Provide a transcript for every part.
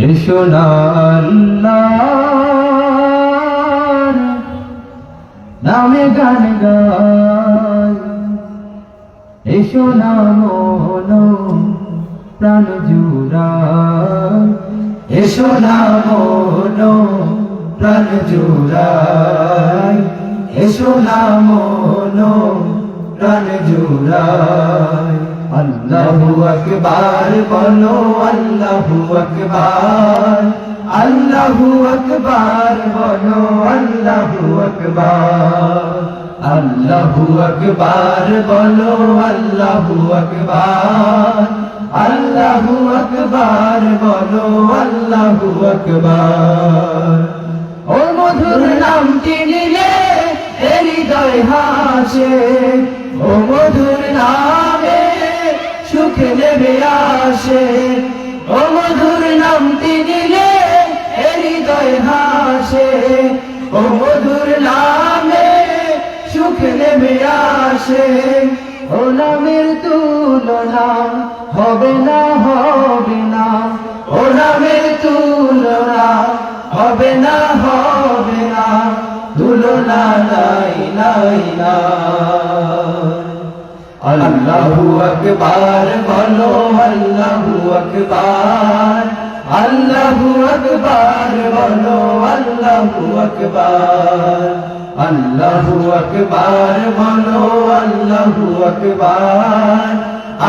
এসো না আল্লাহর নামে গান গাই, এসো না মন প্রাণ জুড়াই, এসো না মন প্রাণ জুড়াই, এসো না মন প্রাণ জুড়াই। আল্লাহু আকবার বলো, আল্লাহু আকবার, আল্লাহু আকবার বলো, আল্লাহু আকবার, আল্লাহু আকবার বলো, আল্লাহু আকবার, আল্লাহু আকবার বলো, আল্লাহু আকবার। ও মধুর নামটি নিলে হৃদয় হাসে, ও মধুর নামে সুখ নেমে আসে, ও মধুর নামটি নিলে হৃদয় হাসে, ও মধুর নামে সুখ নেমে আসে। ও নামের তুলনা হবে না, হবে না, ও নামের তুলনা হবে না, হবে না, তুলনা নাই নাই না। আল্লাহু আকবার বলো, আল্লাহু আকবার, আল্লাহু আকবার বলো, আল্লাহু আকবার, আল্লাহু আকবার বলো, আল্লাহু আকবার,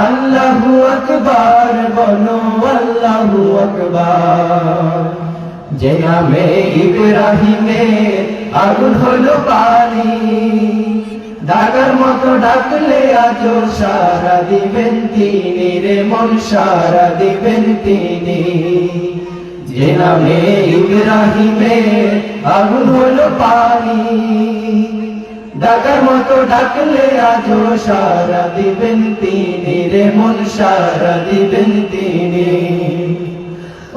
আল্লাহু আকবার বলো, আল্লাহু আকবার। যে নামে ইব্রাহিমের আগুন হলো পানি, ডাকার মতো ডাকলে আজ সারা দিবেন তিনি রে মন, সারা দিবেন তিনি। যে নামে ইব্রাহিমের আগুন হলো পানি, ডাকার মতো ডাকলে আজ সারা দিবেন তিনি রে মন, সারা দিবেন তিনি।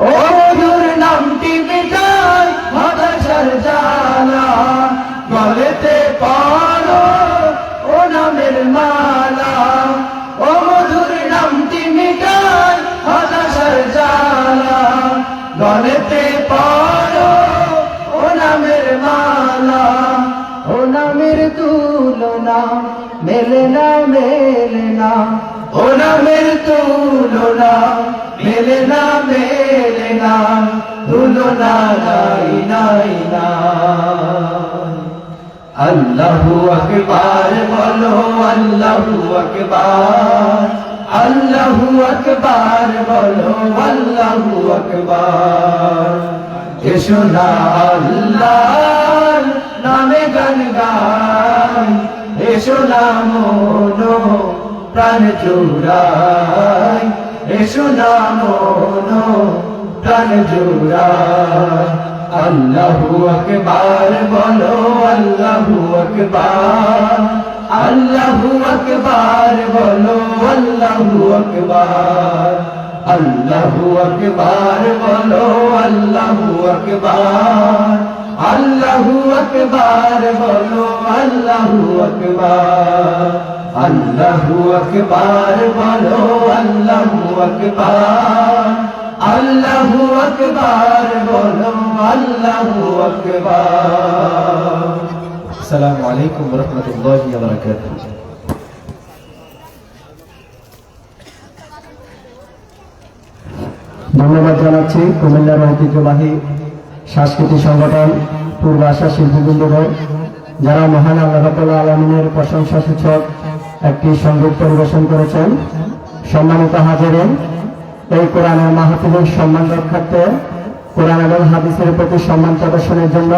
ও মধুর নামটি মিটায় হতাশার জ্বালা, গলেতে পড়ো ও নামের মালা, ও মধুর নামটি মিটায় হতাশার জ্বালা, গলেতে পড়ো ও নামের মালা। ও নামের তুলনা মেলে না, মেলে না, ও নামের তুলনা মেলে না, মেলে না, তুলনা নাই নাই না। আল্লাহু আকবার বলো, আল্লাহু আকবার, আল্লাহু আকবার বলো, আল্লাহু আকবার। এসো না আল্লাহর নামে গান গাই, এসো না মন প্রাণ জুড়াই, এসো না মন প্রাণ জুড়াই। আল্লাহু আকবার বলো, আল্লাহু আকবার, আল্লাহু আকবার বলো, আল্লাহু আকবার, আল্লাহু আকবার বলো, আল্লাহু আকবার, আল্লাহু আকবার বলো, আল্লাহু আকবার, আল্লাহু আকবার বলো, আল্লাহু আকবার, আল্লাহু আকবার বলো, আল্লাহু আকবার। আসসালামু আলাইকুম ওয়া রাহমাতুল্লাহি ওয়া বারাকাতুহু। ধন্যবাদ জানাচ্ছি কুমিল্লার ঐতিহ্যবাহী সাংস্কৃতিক সংগঠন পূর্ব আশা শিল্পীবৃন্দকে, যারা মহান আল্লাহ রাব্বুল আলামিনের প্রশংসা সূচক একটি সঙ্গীত পরিবেশন করেছেন। সম্মানিত হাজিরিন, এই কোরআনের মাহফিলের সম্মান রক্ষার্থে কোরআন এবং হাদিসের প্রতি সম্মান প্রদর্শনের জন্য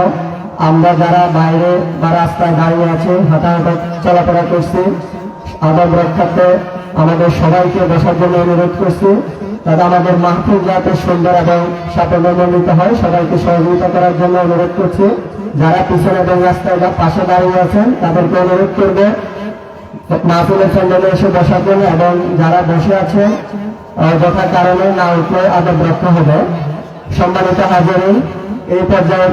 আমরা যারা বাইরে বা রাস্তায় দাঁড়িয়ে আছি, হাঁটাহাঁটা চলাফেরা করছি, আদব রক্ষার্থে আমাদের সবাইকে বসার জন্য অনুরোধ করছি। তাতে আমাদের মাহফিল যাতে সুন্দর এবং সাফল্যমণ্ডিত হয়, সবাইকে সহযোগিতা করার জন্য অনুরোধ করছি। যারা পিছনে এবং রাস্তায় বা পাশে দাঁড়িয়ে আছেন তাদেরকে অনুরোধ করবে মাহফিলের প্যান্ডেলে এসে বসার জন্য, এবং যারা বসে আছে যথা কারণে না উঠলে আদব রক্ষা হবে। সম্মানিত হাজিরিন, এই পর্যায়ে